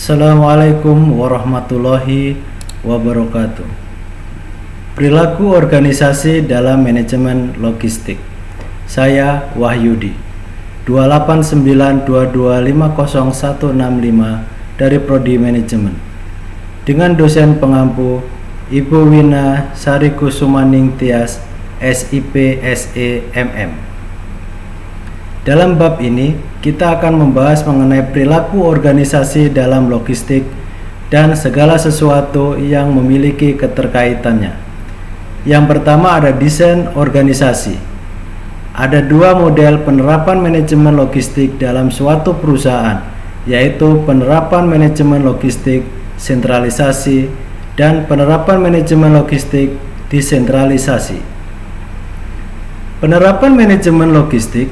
Assalamualaikum warahmatullahi wabarakatuh. Perilaku organisasi dalam manajemen logistik. Saya Wahyudi, 28922500165 dari Prodi Manajemen, dengan dosen pengampu Ibu Wina Sarikusumaning Tias, SIP SE MM. Dalam bab ini, kita akan membahas mengenai perilaku organisasi dalam logistik dan segala sesuatu yang memiliki keterkaitannya. Yang pertama ada desain organisasi. Ada dua model penerapan manajemen logistik dalam suatu perusahaan, yaitu penerapan manajemen logistik sentralisasi dan penerapan manajemen logistik desentralisasi. Penerapan manajemen logistik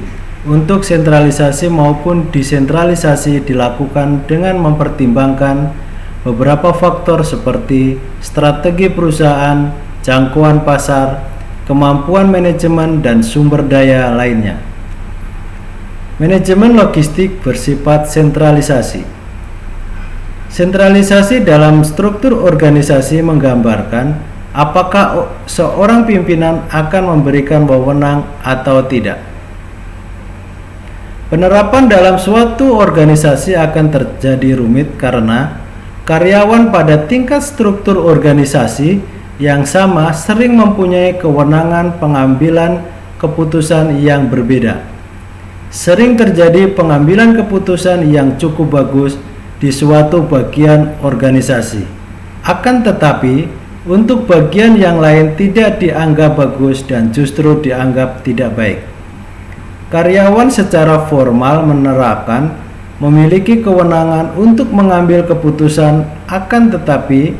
untuk sentralisasi maupun desentralisasi dilakukan dengan mempertimbangkan beberapa faktor seperti strategi perusahaan, jangkauan pasar, kemampuan manajemen, dan sumber daya lainnya. Manajemen logistik bersifat sentralisasi. Sentralisasi dalam struktur organisasi menggambarkan apakah seorang pimpinan akan memberikan wewenang atau tidak. Penerapan dalam suatu organisasi akan terjadi rumit karena karyawan pada tingkat struktur organisasi yang sama sering mempunyai kewenangan pengambilan keputusan yang berbeda. Sering terjadi pengambilan keputusan yang cukup bagus di suatu bagian organisasi, akan tetapi untuk bagian yang lain tidak dianggap bagus dan justru dianggap tidak baik. Karyawan secara formal menerapkan memiliki kewenangan untuk mengambil keputusan, akan tetapi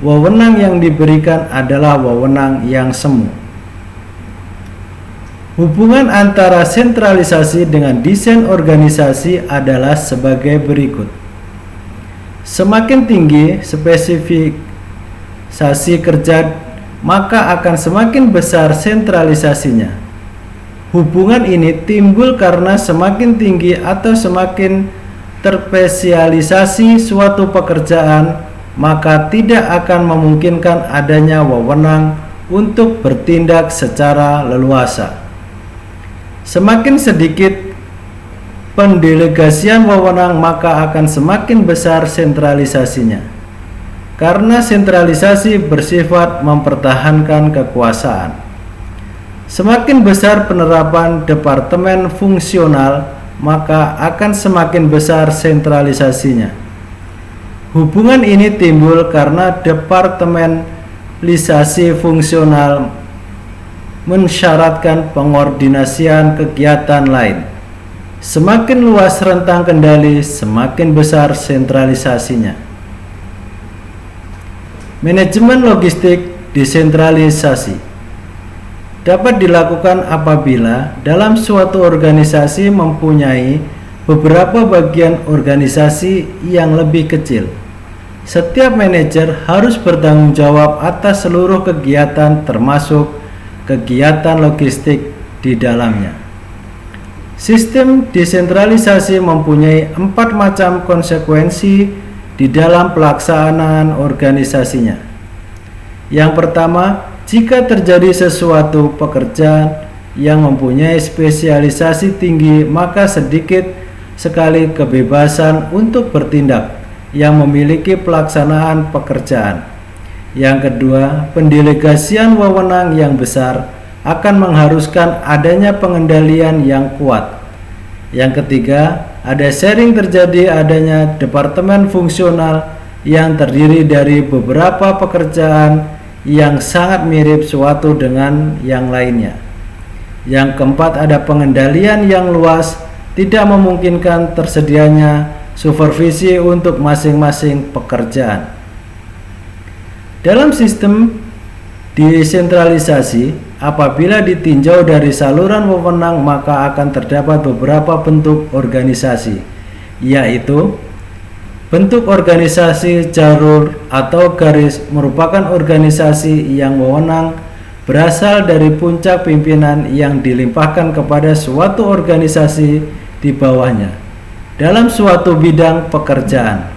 wewenang yang diberikan adalah wewenang yang semu. Hubungan antara sentralisasi dengan desain organisasi adalah sebagai berikut. Semakin tinggi spesifikasi kerja, maka akan semakin besar sentralisasinya. Hubungan ini timbul karena semakin tinggi atau semakin terspesialisasi suatu pekerjaan, maka tidak akan memungkinkan adanya wewenang untuk bertindak secara leluasa. Semakin sedikit pendelegasian wewenang, maka akan semakin besar sentralisasinya. Karena sentralisasi bersifat mempertahankan kekuasaan. Semakin besar penerapan departemen fungsional, maka akan semakin besar sentralisasinya. Hubungan ini timbul karena departementalisasi fungsional mensyaratkan pengordinasian kegiatan lain. Semakin luas rentang kendali, semakin besar sentralisasinya. Manajemen logistik desentralisasi dapat dilakukan apabila dalam suatu organisasi mempunyai beberapa bagian organisasi yang lebih kecil. Setiap manajer harus bertanggung jawab atas seluruh kegiatan termasuk kegiatan logistik di dalamnya. Sistem desentralisasi mempunyai 4 macam konsekuensi di dalam pelaksanaan organisasinya. Yang pertama, jika terjadi sesuatu pekerjaan yang mempunyai spesialisasi tinggi, maka sedikit sekali kebebasan untuk bertindak yang memiliki pelaksanaan pekerjaan. Yang kedua, pendelegasian wewenang yang besar akan mengharuskan adanya pengendalian yang kuat. Yang ketiga, ada sering terjadi adanya departemen fungsional yang terdiri dari beberapa pekerjaan yang sangat mirip suatu dengan yang lainnya. Yang keempat, ada pengendalian yang luas, tidak memungkinkan tersedianya supervisi untuk masing-masing pekerjaan. Dalam sistem desentralisasi, apabila ditinjau dari saluran wewenang, maka akan terdapat beberapa bentuk organisasi, yaitu bentuk organisasi jalur atau garis merupakan organisasi yang wewenang berasal dari puncak pimpinan yang dilimpahkan kepada suatu organisasi di bawahnya dalam suatu bidang pekerjaan.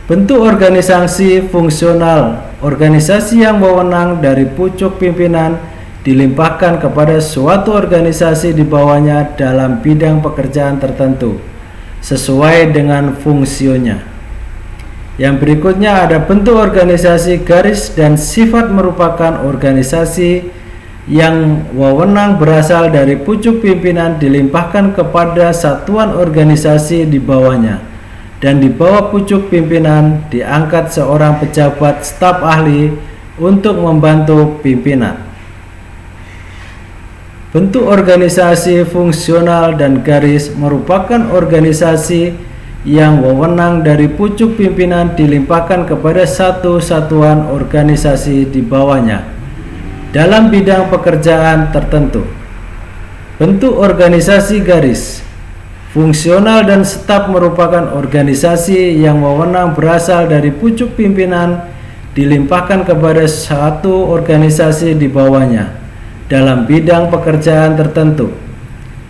Bentuk organisasi fungsional, organisasi yang wewenang dari pucuk pimpinan dilimpahkan kepada suatu organisasi di bawahnya dalam bidang pekerjaan tertentu sesuai dengan fungsinya. Yang berikutnya ada bentuk organisasi garis dan sifat merupakan organisasi yang wewenang berasal dari pucuk pimpinan dilimpahkan kepada satuan organisasi di bawahnya, dan di bawah pucuk pimpinan diangkat seorang pejabat staf ahli untuk membantu pimpinan. Bentuk organisasi fungsional dan garis merupakan organisasi yang wewenang dari pucuk pimpinan dilimpahkan kepada satu satuan organisasi di bawahnya dalam bidang pekerjaan tertentu. Bentuk organisasi garis fungsional dan staf merupakan organisasi yang wewenang berasal dari pucuk pimpinan dilimpahkan kepada satu organisasi di bawahnya dalam bidang pekerjaan tertentu.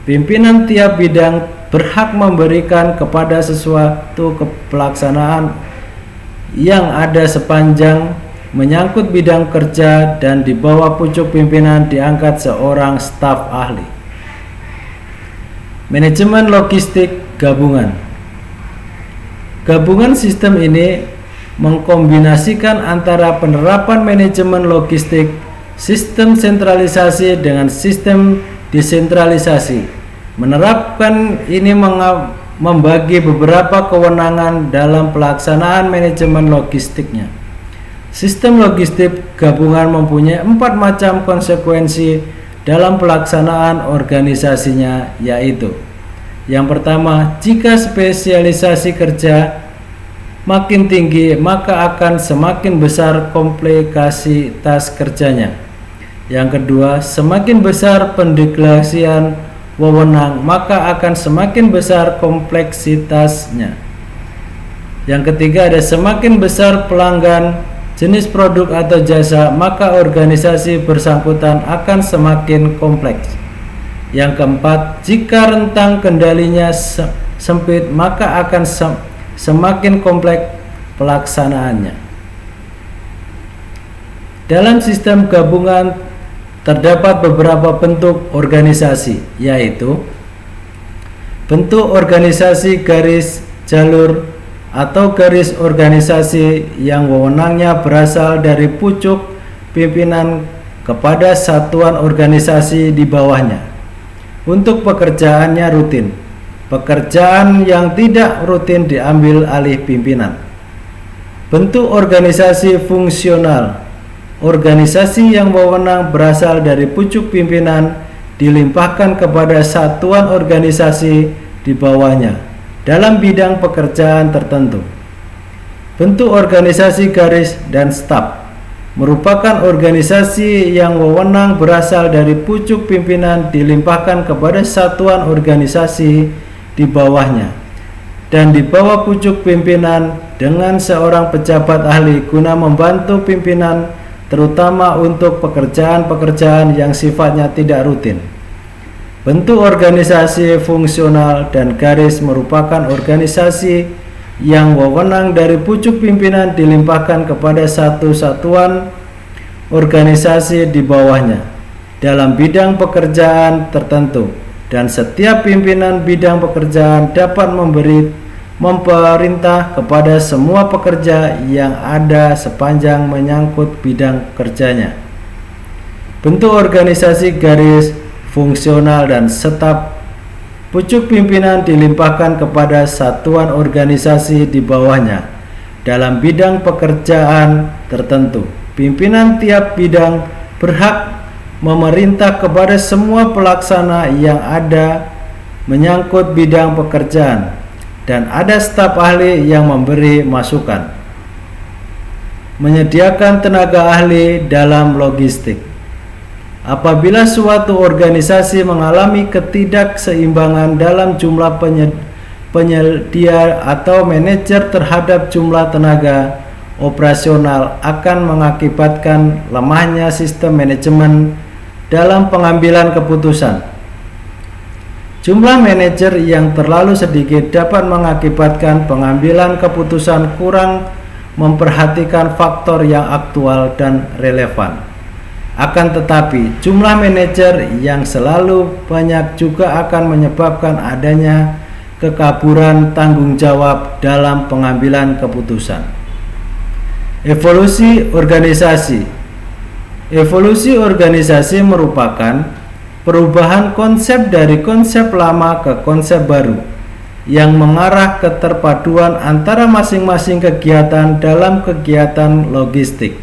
Pimpinan tiap bidang berhak memberikan kepada sesuatu pelaksanaan yang ada sepanjang menyangkut bidang kerja, dan di bawah pucuk pimpinan diangkat seorang staf ahli. Manajemen logistik gabungan. Gabungan sistem ini mengkombinasikan antara penerapan manajemen logistik, sistem sentralisasi dengan sistem desentralisasi. Menerapkan ini membagi beberapa kewenangan dalam pelaksanaan manajemen logistiknya. Sistem logistik gabungan mempunyai 4 macam konsekuensi dalam pelaksanaan organisasinya, yaitu: yang pertama, jika spesialisasi kerja makin tinggi, maka akan semakin besar kompleksitas kerjanya. Yang kedua, semakin besar pendelegasian wewenang, maka akan semakin besar kompleksitasnya. Yang ketiga, ada semakin besar pelanggan, jenis produk atau jasa, maka organisasi bersangkutan akan semakin kompleks. Yang keempat, jika rentang kendalinya sempit, maka akan semakin kompleks pelaksanaannya. Dalam sistem gabungan terdapat beberapa bentuk organisasi, yaitu bentuk organisasi garis jalur atau garis organisasi yang wewenangnya berasal dari pucuk pimpinan kepada satuan organisasi di bawahnya untuk pekerjaannya rutin. Pekerjaan yang tidak rutin diambil alih pimpinan. Bentuk organisasi fungsional, organisasi yang wewenang berasal dari pucuk pimpinan dilimpahkan kepada satuan organisasi di bawahnya dalam bidang pekerjaan tertentu. Bentuk organisasi garis dan staf merupakan organisasi yang wewenang berasal dari pucuk pimpinan dilimpahkan kepada satuan organisasi di bawahnya dan di bawah pucuk pimpinan dengan seorang pejabat ahli guna membantu pimpinan, terutama untuk pekerjaan-pekerjaan yang sifatnya tidak rutin. Bentuk organisasi fungsional dan garis merupakan organisasi yang wewenang dari pucuk pimpinan dilimpahkan kepada satu satuan organisasi di bawahnya dalam bidang pekerjaan tertentu, dan setiap pimpinan bidang pekerjaan dapat memerintah kepada semua pekerja yang ada sepanjang menyangkut bidang kerjanya. Bentuk organisasi garis fungsional dan staf: pucuk pimpinan dilimpahkan kepada satuan organisasi di bawahnya dalam bidang pekerjaan tertentu. Pimpinan tiap bidang berhak memerintah kepada semua pelaksana yang ada menyangkut bidang pekerjaan, dan ada staf ahli yang memberi masukan. Menyediakan tenaga ahli dalam logistik. Apabila suatu organisasi mengalami ketidakseimbangan dalam jumlah penyedia atau manajer terhadap jumlah tenaga operasional, akan mengakibatkan lemahnya sistem manajemen dalam pengambilan keputusan. Jumlah manajer yang terlalu sedikit dapat mengakibatkan pengambilan keputusan kurang memperhatikan faktor yang aktual dan relevan. Akan tetapi, jumlah manajer yang selalu banyak juga akan menyebabkan adanya kekaburan tanggung jawab dalam pengambilan keputusan. Evolusi organisasi. Evolusi organisasi merupakan perubahan konsep dari konsep lama ke konsep baru yang mengarah ke terpaduan antara masing-masing kegiatan dalam kegiatan logistik.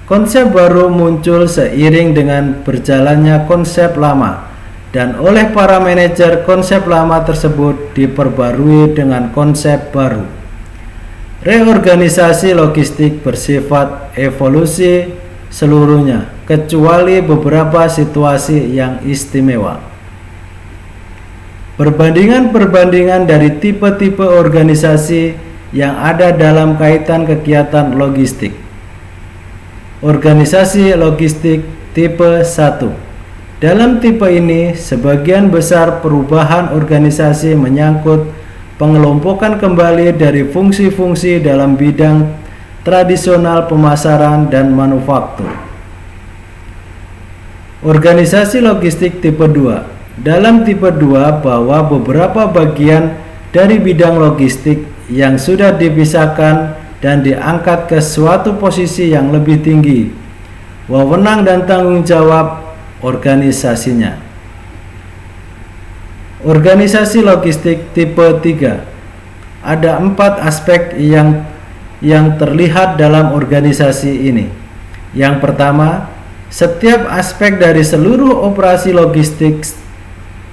Konsep baru muncul seiring dengan berjalannya konsep lama, dan oleh para manajer konsep lama tersebut diperbarui dengan konsep baru. Reorganisasi logistik bersifat evolusi seluruhnya, kecuali beberapa situasi yang istimewa. Perbandingan-perbandingan dari tipe-tipe organisasi yang ada dalam kaitan kegiatan logistik. Organisasi logistik tipe 1. Dalam tipe ini, sebagian besar perubahan organisasi menyangkut pengelompokan kembali dari fungsi-fungsi dalam bidang tradisional pemasaran dan manufaktur. Organisasi logistik tipe 2. Dalam tipe 2 bahwa beberapa bagian dari bidang logistik yang sudah dipisahkan dan diangkat ke suatu posisi yang lebih tinggi, wewenang dan tanggung jawab organisasinya. Organisasi logistik tipe 3. Ada 4 aspek yang terlihat dalam organisasi ini. Yang pertama, setiap aspek dari seluruh operasi logistik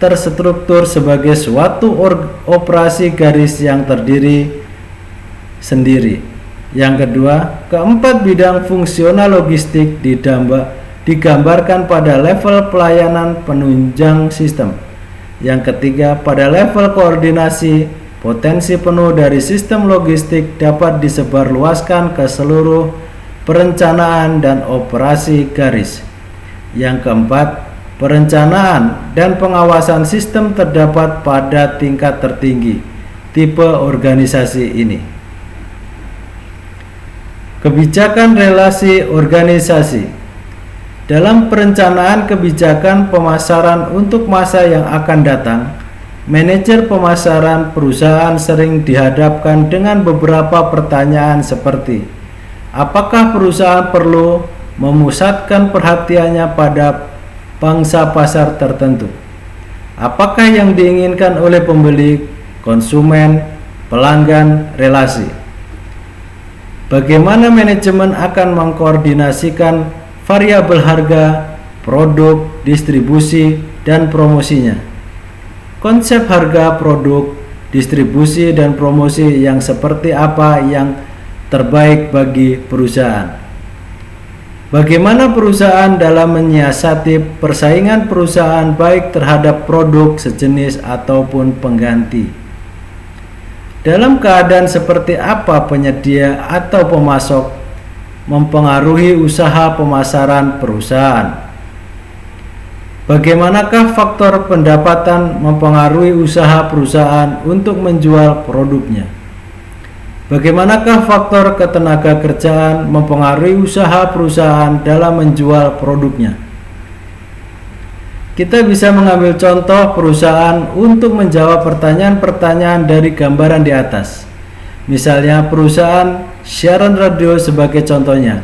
terstruktur sebagai suatu operasi garis yang terdiri sendiri. Yang kedua, keempat bidang fungsional logistik digambarkan pada level pelayanan penunjang sistem. Yang ketiga, pada level koordinasi, potensi penuh dari sistem logistik dapat disebarluaskan ke seluruh perencanaan dan operasi garis. Yang keempat, perencanaan dan pengawasan sistem terdapat pada tingkat tertinggi tipe organisasi ini. Kebijakan relasi organisasi. Dalam perencanaan kebijakan pemasaran untuk masa yang akan datang, manajer pemasaran perusahaan sering dihadapkan dengan beberapa pertanyaan seperti: apakah perusahaan perlu memusatkan perhatiannya pada pangsa pasar tertentu? Apakah yang diinginkan oleh pembeli, konsumen, pelanggan, relasi? Bagaimana manajemen akan mengkoordinasikan variabel harga, produk, distribusi, dan promosinya? Konsep harga, produk, distribusi, dan promosi yang seperti apa yang terbaik bagi perusahaan? Bagaimana perusahaan dalam menyiasati persaingan perusahaan baik terhadap produk sejenis ataupun pengganti? Dalam keadaan seperti apa penyedia atau pemasok mempengaruhi usaha pemasaran perusahaan? Bagaimanakah faktor pendapatan mempengaruhi usaha perusahaan untuk menjual produknya? Bagaimanakah faktor ketenaga kerjaan mempengaruhi usaha perusahaan dalam menjual produknya? Kita bisa mengambil contoh perusahaan untuk menjawab pertanyaan-pertanyaan dari gambaran di atas. Misalnya perusahaan siaran radio sebagai contohnya.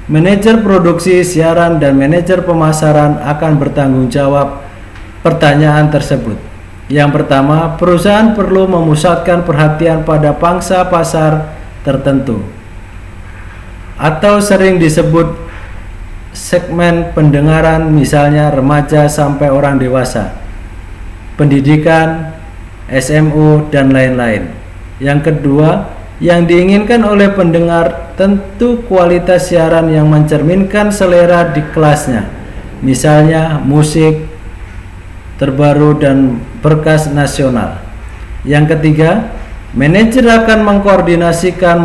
Manajer produksi siaran dan manajer pemasaran akan bertanggung jawab pertanyaan tersebut. Yang pertama, perusahaan perlu memusatkan perhatian pada pangsa pasar tertentu, atau sering disebut segmen pendengaran, misalnya remaja sampai orang dewasa, pendidikan, SMU, dan lain-lain. Yang kedua, yang diinginkan oleh pendengar tentu kualitas siaran yang mencerminkan selera di kelasnya, misalnya musik terbaru dan berkas nasional. Yang ketiga, manajer akan mengkoordinasikan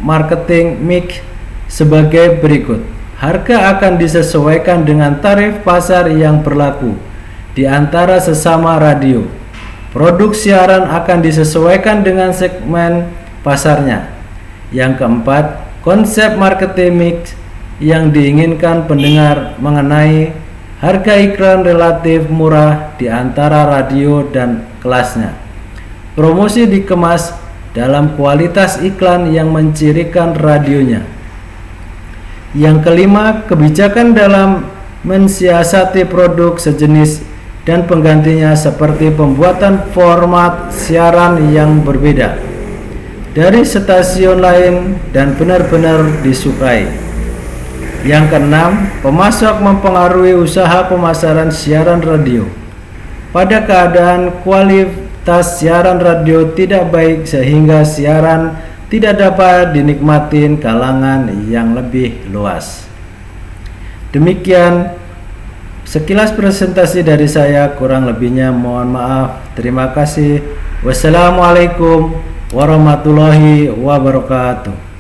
marketing mix sebagai berikut. Harga akan disesuaikan dengan tarif pasar yang berlaku. di antara sesama radio. Produk siaran akan disesuaikan dengan segmen pasarnya. Yang keempat, konsep marketing mix yang diinginkan pendengar mengenai harga iklan relatif murah di antara radio dan kelasnya. Promosi dikemas dalam kualitas iklan yang mencirikan radionya. Yang kelima, kebijakan dalam mensiasati produk sejenis dan penggantinya seperti pembuatan format siaran yang berbeda dari stasiun lain dan benar-benar disukai. Yang keenam, pemasok mempengaruhi usaha pemasaran siaran radio. Pada keadaan kualitas siaran radio tidak baik sehingga siaran tidak dapat dinikmati kalangan yang lebih luas. Demikian sekilas presentasi dari saya, kurang lebihnya mohon maaf. Terima kasih. Wassalamualaikum warahmatullahi wabarakatuh.